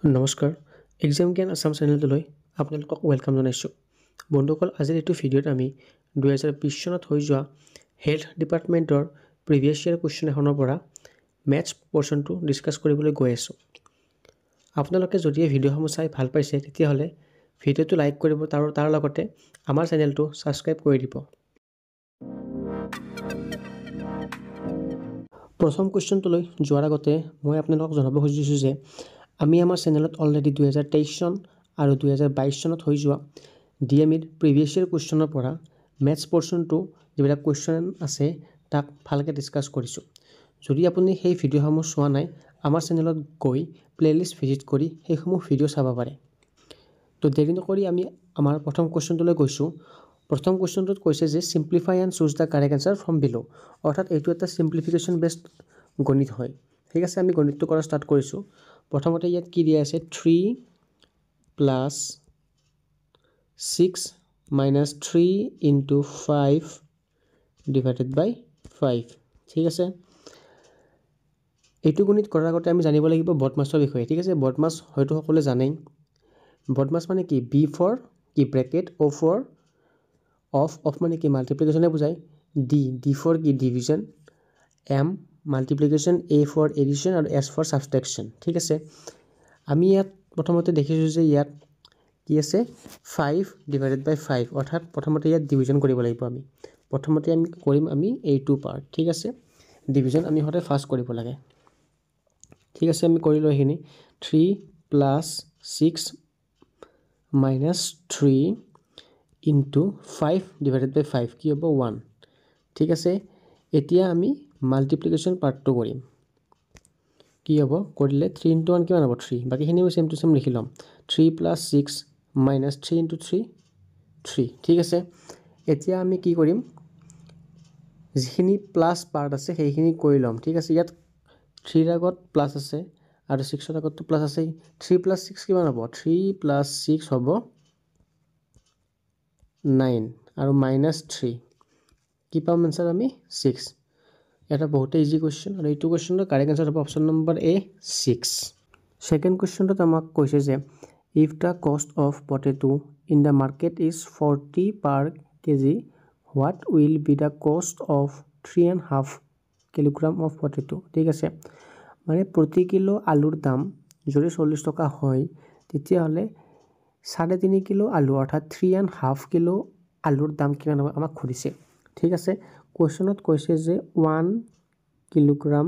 নমস্কাৰ এক্সাম জ্ঞান আসাম চেনেলটোলৈ আপোনালোকক ওয়েলকাম জনাইছোঁ বন্ধুসকল আজিৰ এইটো ভিডিঅ'ত আমি 2020 চনত হৈ যোৱা হেলথ ডিপাৰ্টমেণ্টৰ প্ৰিভিয়াছ ইয়াৰ কোৱেশ্চন এখনৰ পৰা ম্যাথছ পৰ্চনটো ডিসকাস কৰিবলৈ গৈ আছোঁ আপোনালোকে যদি এই ভিডিঅ'সমূহ চাই ভাল পাইছে তেতিয়াহ'লে ভিডিঅ'টো লাইক কৰিব তাৰ লগতে আমাৰ চেনেলটো সাবস্ক্ৰাইব কৰি দিব প্ৰথম কোৱেশ্চনটোলৈ যোৱাৰ আগতে মই আপোনালোকক জনাব খুজিছোঁ যে আমি আমাৰ চেনেলত অলৰেডি 2023 চন আৰু 2022 চনত হৈ যোৱা ডিএমইৰ প্ৰিভিয়াছ ইয়াৰ কোৱেশ্চনৰ পৰা ম্যাথছ পৰ্চনটো যিবিলাক কোৱেশ্চন আছে তাক ভালকৈ ডিসকাস কৰিছোঁ যদি আপুনি সেই ভিডিঅ'সমূহ চোৱা নাই আমাৰ চেনেলত গৈ প্লেলিষ্ট ভিজিট কৰি সেইসমূহ ভিডিঅ' চাব পাৰে তো দেৰি নকৰি আমি আমাৰ প্ৰথম কোৱেশ্চনটোলৈ গৈছোঁ প্ৰথম কোৱেশ্চনটোত কৈছে যে simplify and choose the correct answer from বিলো অৰ্থাৎ এইটো এটা সিম্পলিফিকেশন বেসড গণিত হয় ঠিক আছে আমি গণিতটো কৰা স্টাৰ্ট কৰিছোঁ প্ৰথমতে ইয়াত কি দিয়া আছে 3 plus 6 minus 3 into 5 divided by 5 ঠিক আছে এইটো গণিত কৰাৰ আগতে আমি জানিব লাগিব বদমাছৰ বিষয়ে ঠিক আছে বদমাছ হয়তো সকলোৱে জানেই বদমাছ মানে কি b for কি ব্র্যাকেট o for of মানে কি মাল্টিপ্লিকেশনে বুজায় d for কি division m multiplication a for addition আৰু s for subtraction ঠিক আছে আমি ইয়াত প্ৰথমতে দেখিছো যে ইয়াত কি আছে 5 divided by 5 অৰ্থাৎ প্ৰথমতে ইয়াত ডিভিজন কৰিব লাগিব আমি প্ৰথমতে আমি কৰিম আমি a2 পাৰ্ট ঠিক আছে ডিভিজন আমি হতে ফাৰ্স্ট কৰিব লাগে ঠিক আছে আমি কৰিলো এখিনি 3 plus 6 minus 3 into 5 divided by 5 কি হ'ব 1 ঠিক আছে এতিয়া আমি মাল্টিপ্লিকেশন পাৰ্টটো কৰিম কি হ'ব কৰিলে 3 into 1 কিমান হ'ব 3 বাকিখিনিও সেম টু সেম লিখি লম 3 plus 6 minus 3 into 3 3 ঠিক আছে এতিয়া আমি কি কৰিম যিখিনি প্লাস পাৰ্ট আছে সেইখিনি কৰি লম ঠিক আছে ইয়াত 3 ৰ আগত প্লাস আছে আৰু 6 ৰ আগতটো প্লাস আছে 3 plus 6 কিমান হ'ব 3 plus 6 হ'ব 9 আৰু minus 3 কি পাম आंसर আমি 6 এটা বহুত ইজি কোৱেশ্চন আৰু এইটো কোৱেশ্চনৰ কাৰেক্ট आंसर হ'ব অপচন নম্বৰ A 6 সেকেন্ড কোৱেশ্চনটো আমাক কৈছে যে if the cost of potato in the market is 40 per kg what will be the cost of 3.5 kilogram of potato ঠিক আছে মানে প্ৰতি কিলো আলুৰ দাম যদি 40 টকা হয় তেতিয়া হলে 3.5 কিলো আলু অৰ্থাৎ 3.5 কিলো আলুৰ দাম কিমান হ'ব আমাক খুদিছে ঠিক আছে কোৱেশ্চনত কৈছে যে 1 কিলোগ্ৰাম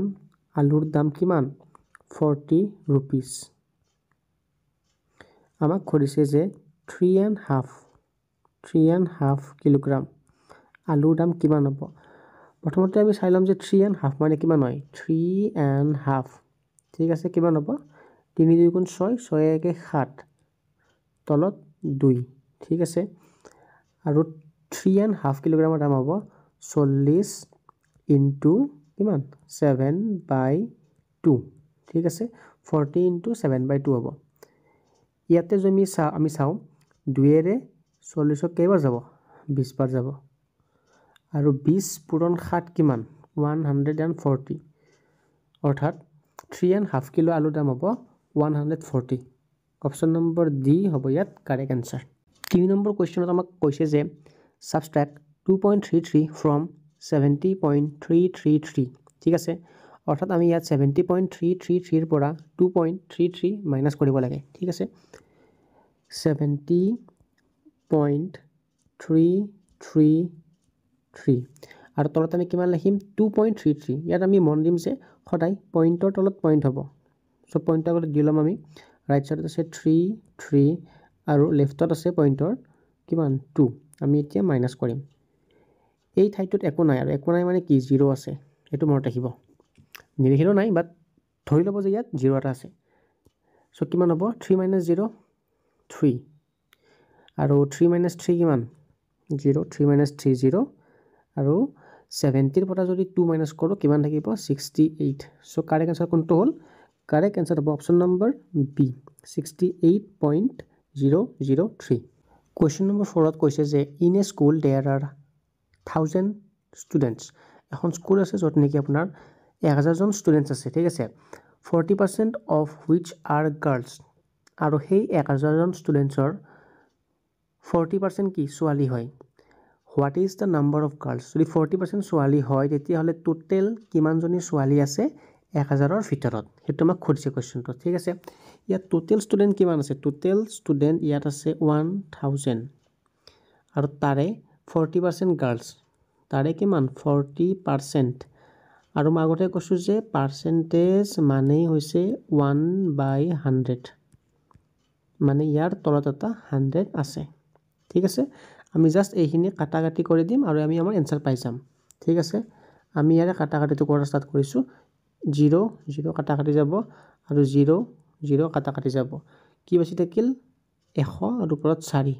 আলুৰ দাম কিমান 40 rupees আমাক খুদিছে যে 3.5 কিলোগ্ৰাম আলুৰ দাম কিমান হ'ব প্ৰথমতে আমি চাইলাম যে 3.5 মানে কিমান হয় 3.5 ঠিক আছে কিমান হ'ব 3 2 গুণ 6 6 1 7 তলত 2 ঠিক আছে আৰু 3.5 কিলোগ্ৰামৰ দাম হ'ব 40 into কিমান 7/2 ঠিক আছে 40 into 7/2 হ'ব ইয়াতে যদি আমি চাও 2 এৰে 40 কেইবাৰ যাব 20 বাৰ যাব আৰু 20 পূৰণ 7 কিমান 140 অৰ্থাৎ 3.5 কিলো আলু দাম হ'ব 140 অপচন নম্বৰ ডি হ'ব ইয়াত কাৰেক্ট आंसर 3 নম্বৰ কোৱেশ্চনত আমাক কৈছে যে subtract 2.33 from 70.333 ঠিক আছে অৰ্থাৎ আমি ইয়াত 70.333 ৰ পৰা 2.33 মাইনাস কৰিব লাগে ঠিক আছে 70.333 আৰু তলত আমি কিমান লিখিম 2.33 ইয়াত আমি মন দিম যে সদায় পইণ্টৰ তলত পইণ্ট হ'ব সো পইণ্টৰ আগত দিলাম আমি ৰাইট সাইডত আছে 3 আৰু লেফটত আছে পইণ্টৰ কিমান 2 আমি এতিয়া মাইনাস কৰিম এই ঠাইটোত একো নাই আৰু একো নাই মানে কি 0 আছে এটো মনত ৰাখিব নিলিখিলো নাই বাট ধৰি লব যে ইয়াত 0 এটা আছে সো কিমান হ'ব 3 - 0 3 আৰু 3 - 3 কিমান 0 3 - 3 0 আৰু 70 ৰ পৰা যদি 2 মাইনাস কৰো কিমান থাকিব 68 সো কাৰেক্ট आंसर কোনটো হ'ল কাৰেক্ট आंसर হ'ব option number B 68.003 question number 4 ত কৈছে যে in a school there are 1000 students এখন স্কুল আছে যত নেকি আপোনাৰ 1000 জন স্টুডেন্টস আছে ঠিক আছে 40% of which are girls আৰু সেই 1000জন ষ্টুডেণ্টছৰ 40% কি ছোৱালী হয় what is the number of girls যদি 40% ছোৱালী হয় তেতিয়াহ'লে টোটেল কিমানজনী ছোৱালী আছে 1000ৰ ভিতৰত সেইটো আমাক সুধিছে কুৱেশ্যনটো ঠিক আছে ইয়াত টোটেল ষ্টুডেণ্ট কিমান আছে টোটেল ষ্টুডেণ্ট ইয়াত আছে 1000 আৰু তাৰে 40% গাৰ্লছ তাৰে কিমান 40% আৰু মই আগতে কৈছোঁ যে পাৰ্চেণ্টেজ মানেই হৈছে 1/100 মানে ইয়াৰ তলত এটা 100 আছে ঠিক আছে আমি জাস্ট এইখিনি কাটাকাটি কৰি দিম আৰু আমি আমাৰ এনসাৰ পাই যাম ঠিক আছে আমি ইয়াৰে কাটাকাটিটো কৰা ষ্টাৰ্ট কৰিছোঁ 0 0 কাটাকাটি যাব আৰু 0 0 কাটাকাটি যাব কি বাছি থাকিল 100 আৰু ওপৰত 4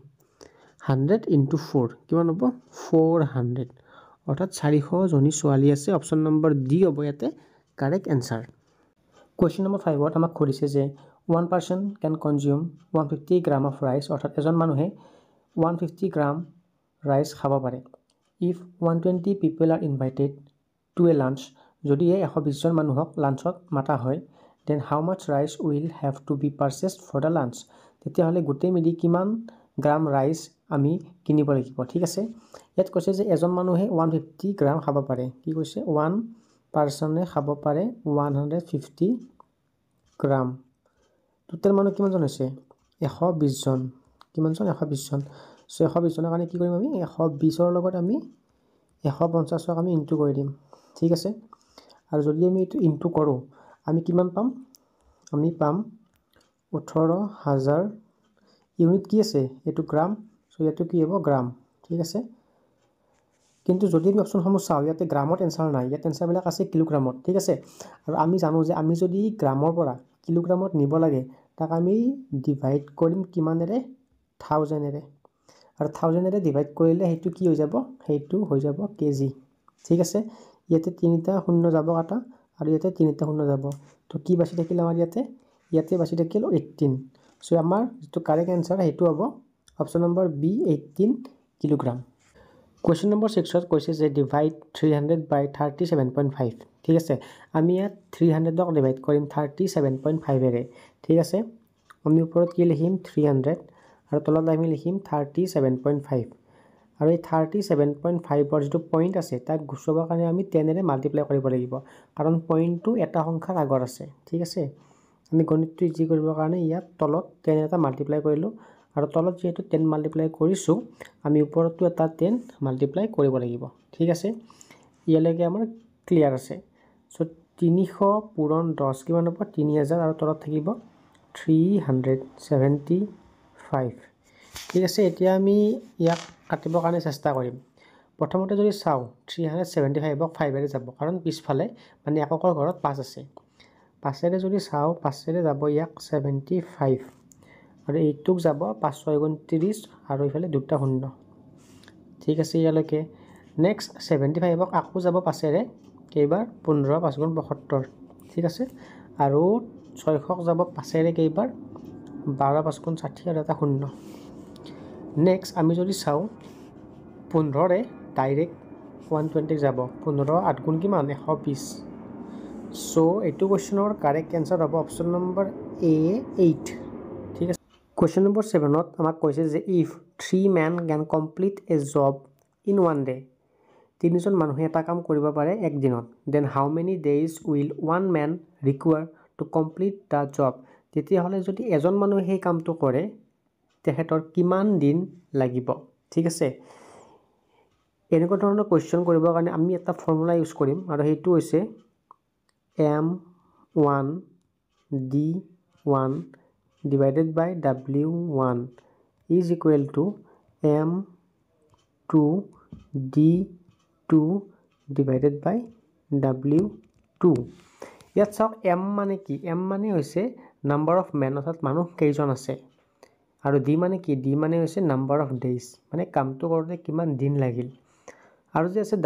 100 into 4 কিমান হ'ব 400 অৰ্থাৎ 400 জনী ছোৱালী আছে অপচন নম্বৰ ডি হ'ব ইয়াতে কাৰেক্ট এনসাৰ কুৱেশ্যন নম্বৰ 5 ত আমাক সুধিছে যে one person can consume 150 gram of rice অৰ্থাৎ এজন মানুহে 150 গ্ৰাম ৰাইচ খাব পাৰে if 120 people are invited to a lunch যদি 120 জন মানুহক লাঞ্চত মাতা হয় then how much rice will have to be purchased for the lunch তেতিয়াহ'লে গোটেই মিলি কিমান গ্ৰাম ৰাইচ আমি কিনিব লাগিব ঠিক আছে ইয়াত কৈছে যে এজন মানুহে 150 গ্ৰাম খাব পাৰে কি কৈছে one পাৰ্চনে খাব পাৰে 150 গ্ৰাম টোটেল মানুহ কিমানজন হৈছে 120 জন কিমানজন 120 জন সো 120 জনৰ কাৰণে কি কৰিম আমি 120 ৰ লগত আমি 150ক আমি ইনটু কৰি দিম ঠিক আছে আৰু যদি আমি এটো ইনটু কৰো আমি কিমান পাম আমি পাম 18000 ইউনিট কি আছে এটো গ্ৰাম সো এটো কি হ'ব গ্ৰাম ঠিক আছে কিন্তু যদি আমি অপচনসমূহ চাও ইয়াতে গ্ৰামত এনসাৰ নাই ইয়াত এনসাৰ বিলাক আছে কিলোগ্ৰামত ঠিক আছে আৰু আমি জানো যে আমি যদি গ্ৰামৰ পৰা কিলোগ্ৰামত নিব লাগে তাক আমি ডিভাইড কৰিম কিমানেৰে 1000 এৰে আৰু 1000 এৰে ডিভাইড কৰিলে হেতু কি হৈ যাব হেতু হৈ যাব কেজি ঠিক আছে ইয়াতে তিনিটা শূন্য যাব কাটা আৰু ইয়াতে তিনিটা শূন্য যাব তো কি বাছি থাকিল আমাৰ ইয়াতে বাছি থাকিল 18 সো আমাৰ যেটো কাৰেক্ট आंसर হেতু হ'ব option number B 18 kilogram Question number 6 ত কৈছে যে divide 300 by 37.5 ঠিক আছে আমি ইয়াত 300 ক ডিভাইড কৰিম 37.5 এৰে ঠিক আছে আমি ওপৰত কি লিখিম 300 আৰু তলত আমি লিখিম 37.5 আৰু এই 37.5 ৰ যেটো পইণ্ট আছে তাক গুছাবৰ কাৰণে আমি 10 এৰে মাল্টিপ্লাই কৰিব লাগিব কাৰণ পইণ্টটো এটা সংখ্যাৰ আগৰ আছে ঠিক আছে আমি গণিতটো ইজি কৰিবৰ কাৰণে ইয়াত তলত 10 এটা মাল্টিপ্লাই কৰিলো আৰু তলত যেটো 10 মাল্টিপ্লাই কৰিছো আমি ওপৰতো এটা 10 মাল্টিপ্লাই কৰিব লাগিব ঠিক আছে ইয়ালৈকে আমাৰ ক্লিয়াৰ আছে সো 300 পূৰণ 10 কিমান হ'ব 3000 আৰু তলত থাকিব 375 ঠিক আছে এতিয়া আমি ইয়াক কাটিবৰ কাৰণে চেষ্টা কৰিম প্ৰথমতে যদি চাও 375 ক 5 এৰে যাব কাৰণ পিছফালে মানে এককৰ ঘৰত 5 আছে 5 এৰে যদি চাও 5 এৰে যাব ইয়াক 75 আৰু এইটুক যাব 529 আৰু ইফালে দুটা শূন্য ঠিক আছে ইয়ালৈকে নেক্সট 75 ক আকু যাব 5 এৰে কেইবাৰ 15 5 গুণ 72 ঠিক আছে আৰু 6 ক যাব 5 এৰে কেইবাৰ 12 5 গুণ 60 আৰু এটা শূন্য নেক্সট আমি যদি চাও 15 এ ডাইৰেক্ট 120 যাব 15 8 গুণ কিমান 120 সো এটো কোৱেশ্চনৰ কাৰেক্ট आंसर হ'ব অপচন নম্বৰ এ 8 ঠিক আছে Question number 7 ত আমাক কৈছে যে if 3 men can complete a job in one day তিনিজন মানুহে এটা কাম কৰিব পাৰে এক দিনত then how many days will one man require to complete the job তেতিয়া হলে যদি এজন মানুহে এই কামটো কৰে তেহেতৰ কিমান দিন লাগিব ঠিক আছে এনেকুৱা ধৰণৰ কোৱেশ্চন কৰিবৰ কাৰণে আমি এটা ফৰ্মুলা ইউজ কৰিম আৰু হেতু হৈছে m1 d1 divided by w1 is equal to m2 d2 divided by w2 ইয়াত চাওক m মানে কি m মানে হৈছে নাম্বাৰ অফ মেন অৰ্থাৎ মানুহ কেইজন আছে আৰু d মানে কি d মানে হৈছে নাম্বাৰ অফ ডেজ মানে কামটো কৰোতে কিমান দিন লাগিল আৰু যে আছে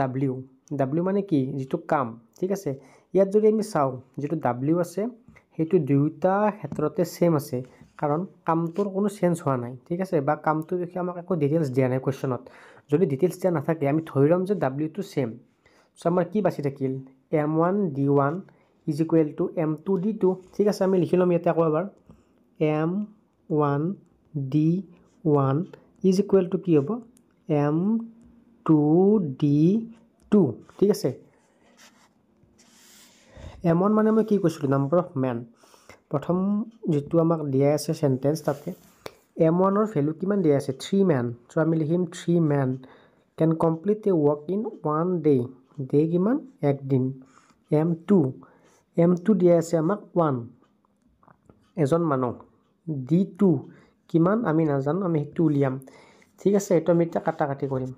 w মানে কি যেটো কাম ঠিক আছে ইয়াত যদি আমি চাও যেটো w আছে হেতু দুইটা ক্ষেত্ৰতে সেম আছে কাৰণ কামটোৰ কোনো চেঞ্জ হোৱা নাই ঠিক আছে বা কামটো দেখি আমাক একো ডিটেইলছ দিয়া নাই কোৱেশ্চনত যদি ডিটেইলছ দিয়া নাথাকে আমি ধৰি লম যে w টো সেম সো আমাৰ কি বাছি থাকিল m1 d1 is equal to m2 d2 ঠিক আছে আমি লিখি লম ইয়াতে আকৌ এবাৰ m1 M1D1 is equal to কি হ'ব M2D2 ঠিক আছে M1 মানে মই কি কৈছিলোঁ নাম্বাৰ অফ মেন প্ৰথম যেটো আমাক দিয়া আছে সেন্টেন্স তাতে M1 ৰ ভ্যালু কিমান দিয়া আছে 3 মেন সো আমি লিখিম 3 man can complete the work in 1 day day কিমান এক দিন M2 দিয়া আছে আমাক 1 এজন মানুহ D2 কিমান আমি নাজানো আমি হেতু উলিয়াম ঠিক আছে এটো আমি এটা কাটাকাটি কৰিম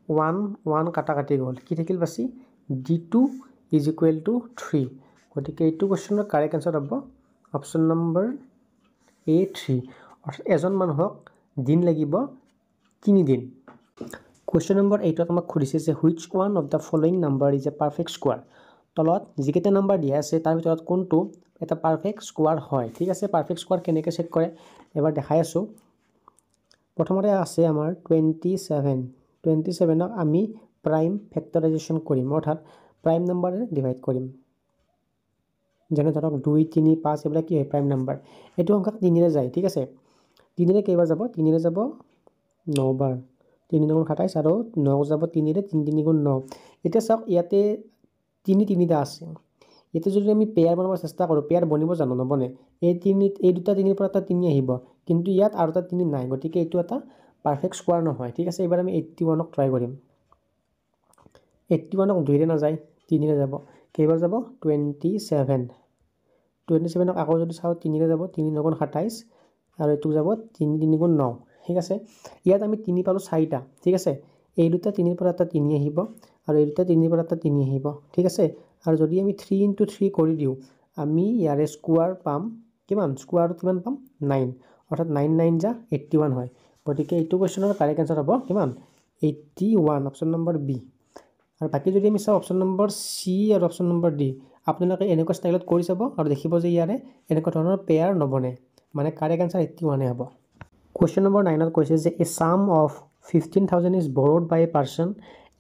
1 কাটাকাটি গল কি থাকিল বাছি D2 is equal to 3 গতিকে এইটো কোৱেশ্চনৰ কাৰেক্ট আনসাৰ হ'ব অপচন নম্বৰ A3 অৰ্থাৎ এজন মানুহক দিন লাগিব 3 দিন Question number 8 আমাক খুদিছে যে which one of the following number is a perfect square তলত যিকেটা নাম্বার দিয়া আছে তাৰ ভিতৰত কোনটো এটা পাৰফেক্ট স্কোয়াৰ হয় ঠিক আছে পাৰফেক্ট স্কোয়াৰ কেনেকৈ চেক কৰে এবাৰ দেখাই আছো প্ৰথমতে আছে আমাৰ 27 ক আমি প্ৰাইম ফেক্টৰাইজেশ্যন কৰিম অৰ্থাৎ প্ৰাইম নাম্বাৰে ডিভাইড কৰিম যেনে ধৰক 2 3 5 এবিলাক কি হয় প্ৰাইম নাম্বাৰ এটো অংক 3 ৰে যায় ঠিক আছে 3 ৰে কেইবাৰ যাব 3 ৰে যাব 9 বাৰ 3 গুণ 27 আৰু 9 যাব 3 ৰে 3 3 গুণ 9 এটা চাওক ইয়াতে 3 টা আছে এতে যদি আমি পেয়াৰ বনাব চেষ্টা কৰো পেয়াৰ বনিব জানো নবনে এই দুটা 3 পৰা এটা 3 আহিব কিন্তু ইয়াত আৰু এটা 3 নাই গতিকে এটো এটা পাৰফেক্ট স্কোয়াৰ নহয় ঠিক আছে এবাৰ আমি 81 ক ট্ৰাই কৰিম 81 ক 2 ৰে না যায় 3 ৰে যাব কেইবাৰ যাব 27 ক আকৌ যদি চাও 3 ৰে যাব 3 9 গুণ 27 আৰু এটো যাব 3 3 গুণ 9 ঠিক আছে ইয়াত আমি 3 পালো 4টা ঠিক আছে এই দুটা 3 পৰা এটা 3 আহিব আৰু এই দুটা 3 পৰা এটা 3 আহিব ঠিক আছে আৰু যদি আমি 3 into 3 কৰি দিও আমি ইয়াৰে স্কোয়াৰ পাম কিমান স্কোয়াৰত কিমান পাম 9 অৰ্থাৎ 9 9 যা 81 হয় গতিকে এইটো কোৱেশ্চনৰ কাৰেক্ট আনসাৰ হ'ব কিমান 81 অপচন নম্বৰ বি আৰু বাকি যদি আমি চাও অপচন নম্বৰ সি আৰু অপচন নম্বৰ ডি আপোনালোকে এনেকুৱা ষ্টাইলত কৰি চাব আৰু দেখিব যে ইয়াৰে এনেকুৱা ধৰণৰ পেয়াৰ নবনে মানে কাৰেক্ট আনসাৰ 81 হ'ব Question number 9 ত কৈছে যে a sum of 15000 is borrowed by a person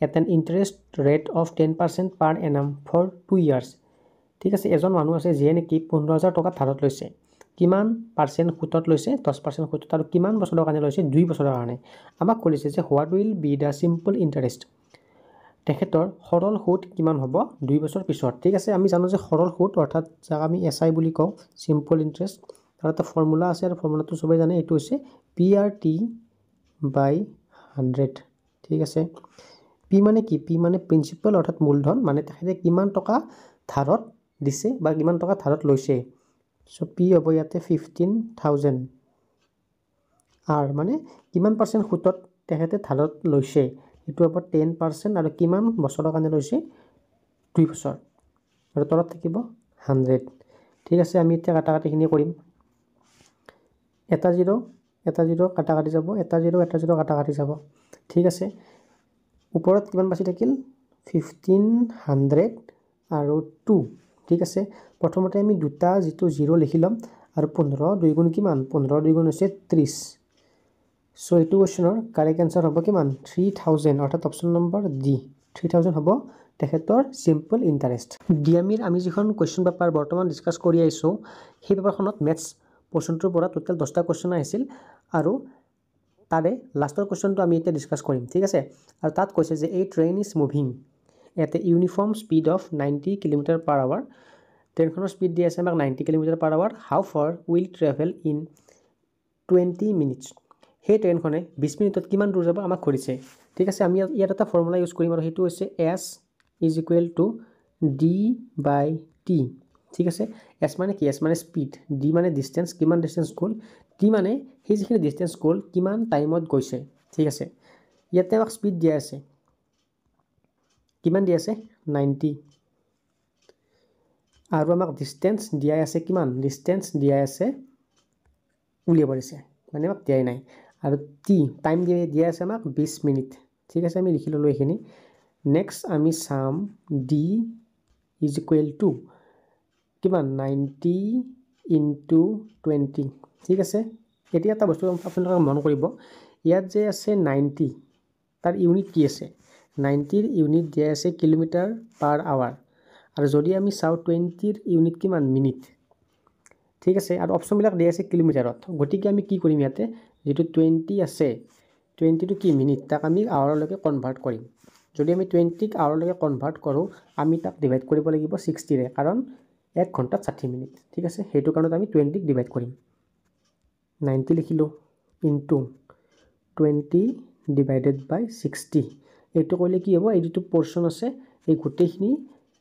at an interest rate of 10% per annum for 2 years ঠিক আছে এজন মানুহ আছে যে নেকি 15000 টকা ধাৰত লৈছে কিমান পাৰ্সেন্ট সুতত লৈছে 10% সুতত আৰু কিমান বছৰৰ কাৰণে লৈছে 2 বছৰৰ কাৰণে আমাক কৈছে যে what will be the simple interest তেখেতৰ সৰল সুত কিমান হ'ব 2 বছৰ পিছত ঠিক আছে আমি জানো যে সৰল সুত অৰ্থাৎ যাক আমি এসআই বুলি কওঁ সিম্পল ইন্টাৰেস্ট আৰু এটা ফৰ্মুলা আছে আৰু ফৰ্মুলাটো সবাই জানে এটো হৈছে PRT by 100 ঠিক আছে P মানে কি P মানে প্ৰিন্সিপাল অৰ্থাৎ মূলধন মানে তেখেতে কিমান টকা ধাৰত দিছে বা কিমান টকা ধাৰত লৈছে সো P হ'ব ইয়াতে 15000 R মানে কিমান পার্সেন্ট সুতত তেখেতে ধাৰত লৈছে এটো হ'ব 10% আৰু কিমান বছৰৰ কাৰণে লৈছে 2 বছৰ আৰু তলত থাকিব 100 ঠিক আছে আমি এতিয়া কাটাকাটিখিনি কৰিম এটা 0 কাটাকাটি যাব এটা 0 কাটাকাটি যাব ঠিক আছে ওপৰত কিমান বাছি থাকিল 1500 আৰু 2 ঠিক আছে প্ৰথমতে আমি দুটা যেটো 0 লিখি লম আৰু 15 2 গুণ কিমান 15 2 গুণ হৈছে 30 সো এটো কোৱেশ্চনৰ কাৰেক্ট আনসাৰ হ'ব কিমান 3000 অৰ্থাৎ অপচন নম্বৰ ডি 3000 হ'ব তেখেতৰ সিম্পল ইন্টাৰেস্ট ডিএমিৰ আমি যিখন কোৱেশ্চন পেপাৰ বৰ্তমান ডিসকাস কৰি আইছো সেই পেপাৰখনত ম্যাথছ পোৰ্শনটোৰ পৰা টোটাল 10টা কোৱেশ্চন আহিছিল আৰু তাৰে লাষ্টৰ কোৱেশ্চনটো আমি এতিয়া ডিসকাস কৰিম ঠিক আছে আৰু তাত কৈছে যে a train is moving at a uniform speed of 90 km/h ট্ৰেইনখনৰ speed দি আছে আমাক 90 km/h how far will travel in 20 minutes হে ট্ৰেইনখনে 20 মিনিটত কিমান দূৰ যাব আমাক কৰিছে ঠিক আছে আমি ইয়াত এটা ফৰ্মুলা ইউজ কৰিম আৰু হেতু হৈছে s d/t ঠিক আছে s মানে কি s মানে স্পীড d মানে ডিসটেন্স কিমান ডিসটেন্স গ'ল t মানে হে যিখিনি ডিসটেন্স গ'ল কিমান টাইমত গৈছে ঠিক আছে ইয়াতে আমাক স্পীড দিয়া আছে কিমান দিয়া আছে 90 আৰু আমাক ডিসটেন্স দিয়া আছে কিমান ডিসটেন্স দিয়া আছে উলিয়াব দিছে মানে আমাক দিয়াই নাই আৰু t টাইম দিয়া আছে আমাক 20 মিনিট ঠিক আছে আমি লিখি ললো এখিনি নেক্সট আমি সাম d = কিমান 90 * 20 ঠিক আছে এতিয়া এটা বস্তু আপোনালোকে মন কৰিব ইয়াত যে আছে 90 তাৰ ইউনিট কি আছে 90 ৰ ইউনিট দিয়া আছে কিলোমিটাৰ পাৰ আৱাৰ আৰু যদি আমি চাও 20 ৰ ইউনিট কিমান মিনিট ঠিক আছে আৰু অপশ্যনবিলাক দিয়া আছে কিলোমিটাৰত গতিকে আমি কি কৰিম ইয়াতে যেটো 20 আছে 20 টো কি মিনিট তাক আমি আৱাৰলৈকে কনভাৰ্ট কৰিম যদি আমি 20 ক আৱাৰলৈকে কনভাৰ্ট কৰোঁ আমি তাক ডিভাইড কৰিব লাগিব 60 ৰে কাৰণ 1 ঘণ্টাত 60 মিনিট ঠিক আছে হেতু কাৰণত আমি 20 ক ডিভাইড কৰিম 90 লিখিলো ইনটু 20 ডিভাইডেড বাই 60 এইটো কৰিলে কি হ'ব এই যেটো পোৰশন আছে এই গোটেইখিনি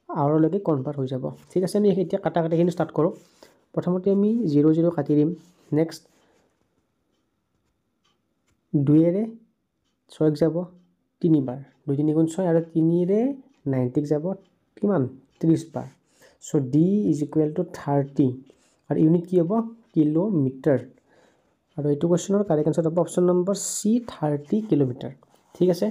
আৱাৰলৈকে কনভাৰ্ট হৈ যাব ঠিক আছে আমি এতিয়া কাটাকাটিখিনি স্টাৰ্ট কৰোঁ প্ৰথমতে আমি 0 0 কাটি দিম নেক্সট 2 ৰে 6 যাব 3 বাৰ 2 3 গুণ 6 আৰু 3 ৰে 90 যাব কিমান 30 বাৰ সো d = 30 আৰু ইউনিট কি হ'ব কিলোমিটাৰ আৰু এইটো কোৱেশ্চনৰ কাৰেক্ট আনসাৰ হ'ব অপচন নম্বৰ C 30 কিলোমিটাৰ ঠিক আছে